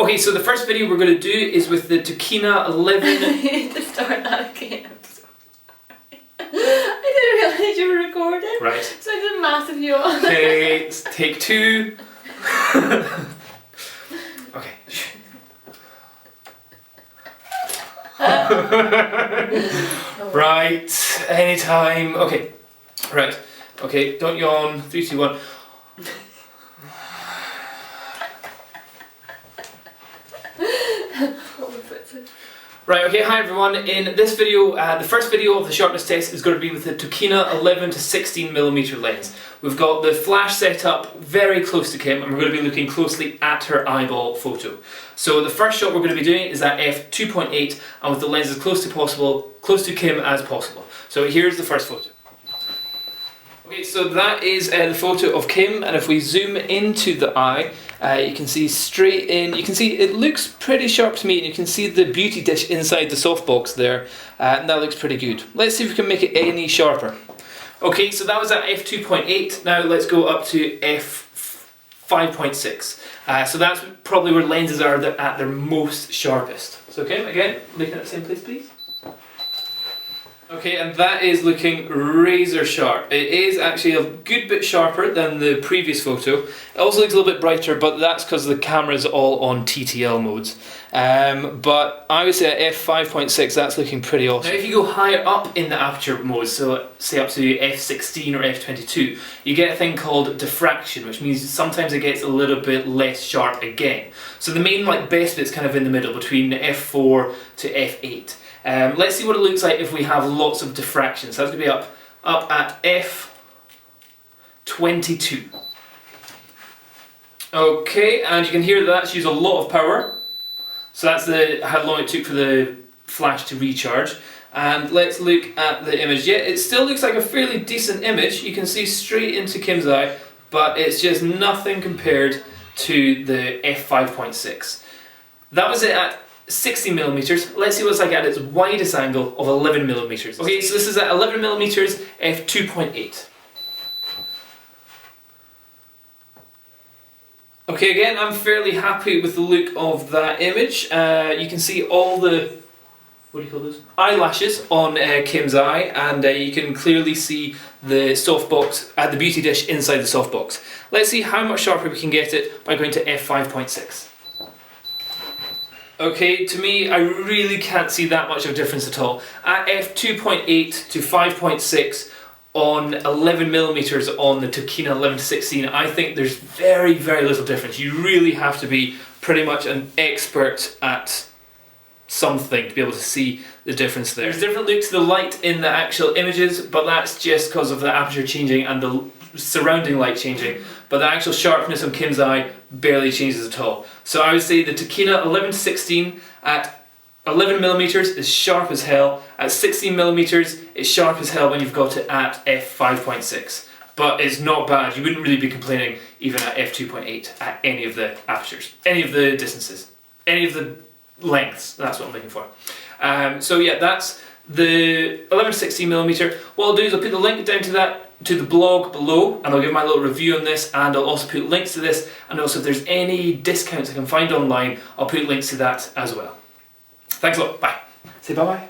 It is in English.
Okay, so the first video we're going to do is with the Tokina 11... I need to start that again. I didn't realise you were recording. Right. So I did a massive yawn. Okay, let's take 2. Okay. Right, anytime. Okay, right. Okay, don't yawn. 3, 2, 1. Right, okay, hi everyone. In this video, the first video of the sharpness test is going to be with the Tokina 11 to 16mm lens. We've got the flash set up very close to Kim, and we're going to be looking closely at her eyeball photo. So the first shot we're going to be doing is at f2.8, and with the lens as close to Kim as possible. So here's the first photo. Okay, so that is the photo of Kim, and if we zoom into the eye, you can see straight in, you can see it looks pretty sharp to me, and you can see the beauty dish inside the softbox there, and that looks pretty good. Let's see if we can make it any sharper. Okay, so that was at f2.8, now let's go up to f5.6. So that's probably where lenses are at their most sharpest. So Kim, again, looking at the same place please. Okay, and that is looking razor sharp. It is actually a good bit sharper than the previous photo. It also looks a little bit brighter, but that's because the camera's all on TTL modes. But I would say at f5.6 that's looking pretty awesome. Now if you go higher up in the aperture mode, so say up to f16 or f22, you get a thing called diffraction, which means sometimes it gets a little bit less sharp again. So the main best bit's kind of in the middle, between f4 to f8. Let's see what it looks like if we have lots of diffraction. So that's going to be up at f22. Okay, and you can hear that that's used a lot of power. So that's how long it took for the flash to recharge. And let's look at the image. Yeah, it still looks like a fairly decent image. You can see straight into Kim's eye, but it's just nothing compared to the f5.6. That was it at 60mm. Let's see what it's like at its widest angle of 11mm. Okay, so this is at 11mm f2.8. Okay, again, I'm fairly happy with the look of that image. You can see all the, what do you call those? Eyelashes on Kim's eye, and you can clearly see the softbox, the beauty dish inside the softbox. Let's see how much sharper we can get it by going to f5.6. Okay, to me, I really can't see that much of a difference at all. At f2.8 to 5.6 on 11mm on the Tokina 11 to 16, I think there's very, very little difference. You really have to be pretty much an expert at something to be able to see the difference there. There's different looks to the light in the actual images, but that's just because of the aperture changing and the surrounding light changing, but the actual sharpness of Kim's eye barely changes at all. So I would say the Tokina 11 to 16 at 11mm is sharp as hell. At 16mm it's sharp as hell when you've got it at f5.6. But it's not bad. You wouldn't really be complaining even at f2.8 at any of the apertures, any of the distances, any of the lengths. That's what I'm looking for. So yeah, that's the 11 to 16mm. What I'll do is I'll put the link down to that, to the blog below, and I'll give my little review on this, and I'll also put links to this, and also if there's any discounts I can find online, I'll put links to that as well. Thanks a lot, bye. Say bye bye.